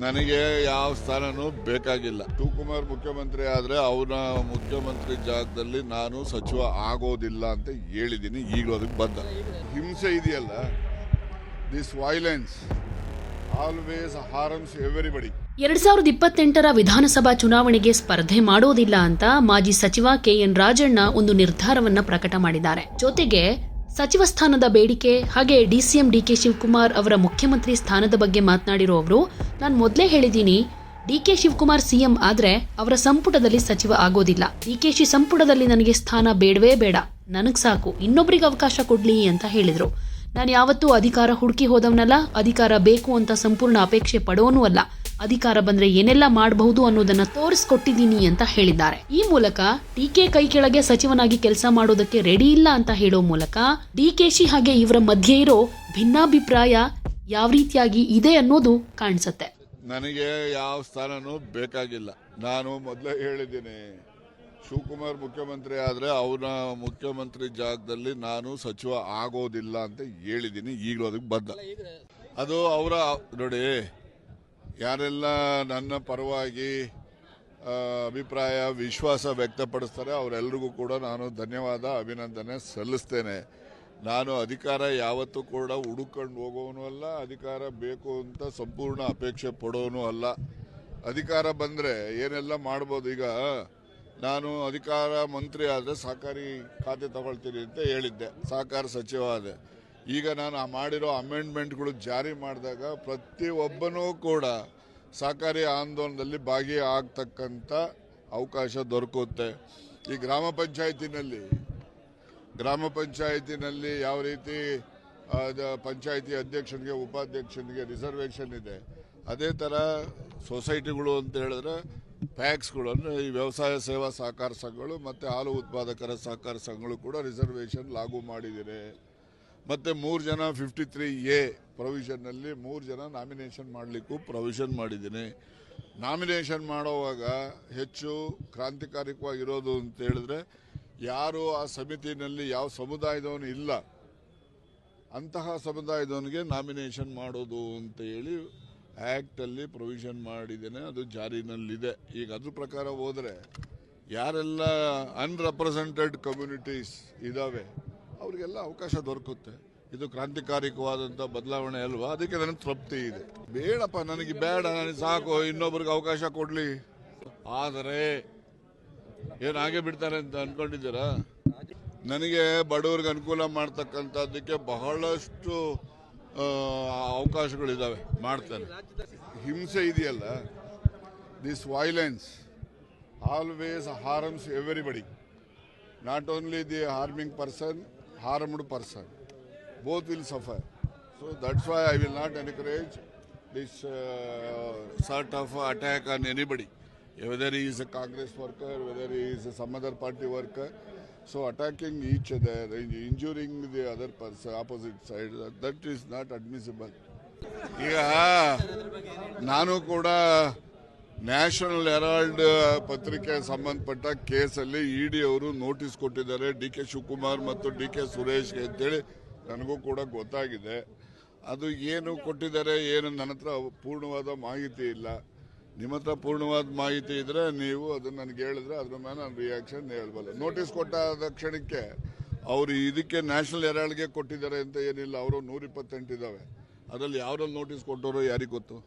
ನನಗೆ ಯಾವ ಸ್ಥಾನನೂ ಬೇಕಾಗಿಲ್ಲ. ಶಿವಕುಮಾರ್ ಮುಖ್ಯಮಂತ್ರಿ ಆದ್ರೆ ಅವನ ಮುಖ್ಯಮಂತ್ರಿ ಜಾಗದಲ್ಲಿ ನಾನು ಸಚಿವ ಆಗೋದಿಲ್ಲ ಅಂತ ಹೇಳಿದ್ದೀನಿ. ಈಗಲೂ ಅದಕ್ಕೆ ಬದ್ಧ. ಹಿಂಸೆ ಇದೆಯಲ್ಲ, this violence always harms everybody. 2028ರ ವಿಧಾನಸಭಾ ಚುನಾವಣೆಗೆ ಸ್ಪರ್ಧೆ ಮಾಡೋದಿಲ್ಲ ಅಂತ ಮಾಜಿ ಸಚಿವ ಕೆಎನ್ ರಾಜಣ್ಣ ಒಂದು ನಿರ್ಧಾರವನ್ನ ಪ್ರಕಟ ಮಾಡಿದ್ದಾರೆ. ಜೊತೆಗೆ ಸಚಿವ ಸ್ಥಾನದ ಬೇಡಿಕೆ ಹಾಗೆ ಡಿಸಿಎಂ ಡಿಕೆ ಶಿವಕುಮಾರ್ ಅವರ ಮುಖ್ಯಮಂತ್ರಿ ಸ್ಥಾನದ ಬಗ್ಗೆ ಮಾತನಾಡಿರೋ ಅವರು, ನಾನು ಮೊದಲೇ ಹೇಳಿದ್ದೀನಿ, ಡಿಕೆ ಶಿವಕುಮಾರ್ ಸಿಎಂ ಆದ್ರೆ ಅವರ ಸಂಪುಟದಲ್ಲಿ ಸಚಿವ ಆಗೋದಿಲ್ಲ. ಡಿಕೆಶಿ ಸಂಪುಟದಲ್ಲಿ ನನಗೆ ಸ್ಥಾನ ಬೇಡವೇ ಬೇಡ, ನನಗ್ ಸಾಕು, ಇನ್ನೊಬ್ರಿಗೆ ಅವಕಾಶ ಕೊಡ್ಲಿ ಅಂತ ಹೇಳಿದ್ರು. ನಾನು ಯಾವತ್ತೂ ಅಧಿಕಾರ ಹುಡುಕಿ ಹೋದವನಲ್ಲ, ಅಧಿಕಾರ ಬೇಕು ಅಂತ ಸಂಪೂರ್ಣ ಅಪೇಕ್ಷೆ ಪಡೋನೂ ಅಲ್ಲ. ಅಧಿಕಾರ ಬಂದ್ರೆ ಏನೆಲ್ಲ ಮಾಡಬಹುದು ಅನ್ನೋದನ್ನ ತೋರಿಸ್ಕೊಟ್ಟಿದ್ದೀನಿ ಅಂತ ಹೇಳಿದ್ದಾರೆ. ಈ ಮೂಲಕ ಡಿಕೆ ಕೈ ಕೆಳಗೆ ಸಚಿವನಾಗಿ ಕೆಲಸ ಮಾಡೋದಕ್ಕೆ ರೆಡಿ ಇಲ್ಲ ಅಂತ ಹೇಳೋ ಮೂಲಕ ಡಿಕೆಶಿ ಹಾಗೆ ಇವರ ಮಧ್ಯೆ ಇರೋ ಭಿನ್ನಾಭಿಪ್ರಾಯ ಯಾವ ರೀತಿಯಾಗಿ ಇದೆ ಅನ್ನೋದು ಕಾಣಿಸುತ್ತೆ. ನನಗೆ ಯಾವ ಸ್ಥಾನನೂ ಬೇಕಾಗಿಲ್ಲ. ನಾನು ಮೊದಲೇ ಹೇಳಿದ್ದೀನಿ, ಶಿವಕುಮಾರ್ ಮುಖ್ಯಮಂತ್ರಿ ಆದ್ರೆ ಅವನ ಮುಖ್ಯಮಂತ್ರಿ ಜಾಗದಲ್ಲಿ ನಾನು ಸಚಿವ ಆಗೋದಿಲ್ಲ ಅಂತ ಹೇಳಿದ್ದೀನಿ. ಈಗಲೂ ಅದಕ್ಕೆ ಬದ್ಧ. ಅದು ಅವರ ನೋಡಿ, ಯಾರೆಲ್ಲ ನನ್ನ ಪರವಾಗಿ ಅಭಿಪ್ರಾಯ ವಿಶ್ವಾಸ ವ್ಯಕ್ತಪಡಿಸ್ತಾರೆ ಅವರೆಲ್ಲರಿಗೂ ಕೂಡ ನಾನು ಧನ್ಯವಾದ ಅಭಿನಂದನೆ ಸಲ್ಲಿಸ್ತೇನೆ. ನಾನು ಅಧಿಕಾರ ಯಾವತ್ತೂ ಕೂಡ ಹುಡುಕೊಂಡು ಹೋಗೋನು ಅಲ್ಲ, ಅಧಿಕಾರ ಬೇಕು ಅಂತ ಸಂಪೂರ್ಣ ಅಪೇಕ್ಷೆ ಪಡೋನು ಅಲ್ಲ. ಅಧಿಕಾರ ಬಂದರೆ ಏನೆಲ್ಲ ಮಾಡ್ಬೋದು. ಈಗ ನಾನು ಅಧಿಕಾರ ಮಂತ್ರಿ ಆದರೆ ಸಹಕಾರಿ ಖಾತೆ ತಗೊಳ್ತೀನಿ ಅಂತ ಹೇಳಿದ್ದೆ, ಸಹಕಾರ ಸಚಿವ ಆದೆ. ಈಗ ನಾನು ಮಾಡಿರೋ ಅಮೆಂಡ್ಮೆಂಟ್ಗಳು ಜಾರಿ ಮಾಡಿದಾಗ ಪ್ರತಿಯೊಬ್ಬನೂ ಕೂಡ ಸಹಕಾರಿ ಆಂದೋಲನದಲ್ಲಿ ಭಾಗಿಯಾಗತಕ್ಕಂಥ ಅವಕಾಶ ದೊರಕುತ್ತೆ. ಈ ಗ್ರಾಮ ಪಂಚಾಯಿತಿನಲ್ಲಿ ಯಾವ ರೀತಿ ಪಂಚಾಯಿತಿ ಅಧ್ಯಕ್ಷನಿಗೆ ಉಪಾಧ್ಯಕ್ಷನಿಗೆ ರಿಸರ್ವೇಷನ್ ಇದೆ, ಅದೇ ಥರ ಸೊಸೈಟಿಗಳು ಅಂತ ಹೇಳಿದ್ರೆ ಪ್ಯಾಕ್ಸ್ಗಳು ಅಂದರೆ ಈ ವ್ಯವಸಾಯ ಸೇವಾ ಸಹಕಾರ ಸಂಘಗಳು ಮತ್ತು ಹಾಲು ಉತ್ಪಾದಕರ ಸಹಕಾರ ಸಂಘಗಳು ಕೂಡ ರಿಸರ್ವೇಷನ್ ಲಾಗು ಮಾಡಿದ್ದಾರೆ. ಮತ್ತು 3 ಜನ 53A ಪ್ರೊವಿಷನ್ನಲ್ಲಿ 3 ಜನ ನಾಮಿನೇಷನ್ ಮಾಡಲಿಕ್ಕೂ ಪ್ರೊವಿಷನ್ ಮಾಡಿದ್ದೀನಿ. ನಾಮಿನೇಷನ್ ಮಾಡೋವಾಗ ಹೆಚ್ಚು ಕ್ರಾಂತಿಕಾರಿಕವಾಗಿರೋದು ಅಂತ ಹೇಳಿದ್ರೆ, ಯಾರು ಆ ಸಮಿತಿನಲ್ಲಿ ಯಾವ ಸಮುದಾಯದವನು ಇಲ್ಲ ಅಂತಹ ಸಮುದಾಯದವನಿಗೆ ನಾಮಿನೇಷನ್ ಮಾಡೋದು ಅಂತ ಹೇಳಿ ಆ್ಯಕ್ಟಲ್ಲಿ ಪ್ರೊವಿಷನ್ ಮಾಡಿದ್ದೇನೆ. ಅದು ಜಾರಿನಲ್ಲಿದೆ. ಈಗ ಅದ್ರ ಪ್ರಕಾರ ಹೋದರೆ ಯಾರೆಲ್ಲ ಅನ್ರೆಪ್ರೆಸೆಂಟೆಡ್ ಕಮ್ಯುನಿಟೀಸ್ ಇದ್ದಾವೆ ಅವರಿಗೆಲ್ಲ ಅವಕಾಶ ದೊರಕುತ್ತೆ. ಇದು ಕ್ರಾಂತಿಕಾರಿಕವಾದಂಥ ಬದಲಾವಣೆ ಅಲ್ವಾ? ಅದಕ್ಕೆ ನನಗೆ ತೃಪ್ತಿ ಇದೆ. ಬೇಡಪ್ಪ, ನನಗೆ ಬೇಡ, ನನಗೆ ಸಾಕು, ಇನ್ನೊಬ್ರಿಗೆ ಅವಕಾಶ ಕೊಡಲಿ. ಆದರೆ ಏನು ಹಾಗೆ ಬಿಡ್ತಾರೆ ಅಂತ ಅಂದ್ಕೊಂಡಿದ್ದೀರಾ? ನನಗೆ ಬಡವರಿಗೆ ಅನುಕೂಲ ಮಾಡ್ತಕ್ಕಂಥದ್ದಕ್ಕೆ ಬಹಳಷ್ಟು ಅವಕಾಶಗಳಿದ್ದಾವೆ, ಮಾಡ್ತಾರೆ. ಹಿಂಸೆ ಇದೆಯಲ್ಲ, this violence always harms everybody, not only the harming person, harmed person, both will suffer. So that's why I will not encourage this sort of attack on anybody, whether he is a Congress worker, whether he is some other party worker. So attacking each other, injuring the other person, opposite side, that is not admissible. ಈಗ ನಾನು ಕೂಡ national Herald ಪತ್ರಿಕೆ ಸಂಬಂಧಪಟ್ಟ ಕೇಸಲ್ಲಿ ಇಡಿ ಅವರು notice ಕೊಟ್ಟಿದ್ದಾರೆ DK Shivakumar ಮತ್ತು DK ಸುರೇಶ್ಗೆ ಅಂತೇಳಿ ನನಗೂ ಕೂಡ ಗೊತ್ತಾಗಿದೆ. ಅದು ಏನು ಕೊಟ್ಟಿದ್ದಾರೆ ಏನು ನನ್ನ ಹತ್ರ ಪೂರ್ಣವಾದ ಮಾಹಿತಿ ಇಲ್ಲ. ನಿಮ್ಮ ಹತ್ರ ಪೂರ್ಣವಾದ ಮಾಹಿತಿ ಇದ್ರೆ ನೀವು ಅದನ್ನು ನನಗೆ ಹೇಳಿದ್ರೆ ಅದ್ರ ಮೇಲೆ ನಾನು ರಿಯಾಕ್ಷನ್ ಹೇಳ್ಬಲ್ಲ. ನೋಟಿಸ್ ಕೊಟ್ಟಾದ ಕ್ಷಣಕ್ಕೆ ಅವರು ಇದಕ್ಕೆ ನ್ಯಾಷನಲ್ ಹೆರಾಲ್ಡ್ಗೆ ಕೊಟ್ಟಿದ್ದಾರೆ ಅಂತ ಏನಿಲ್ಲ. ಅವರು 128 ಇದ್ದಾವೆ, ಅದರಲ್ಲಿ ಯಾವ್ರಲ್ಲಿ ನೋಟಿಸ್ ಕೊಟ್ಟವರು ಯಾರಿಗೆ ಗೊತ್ತು.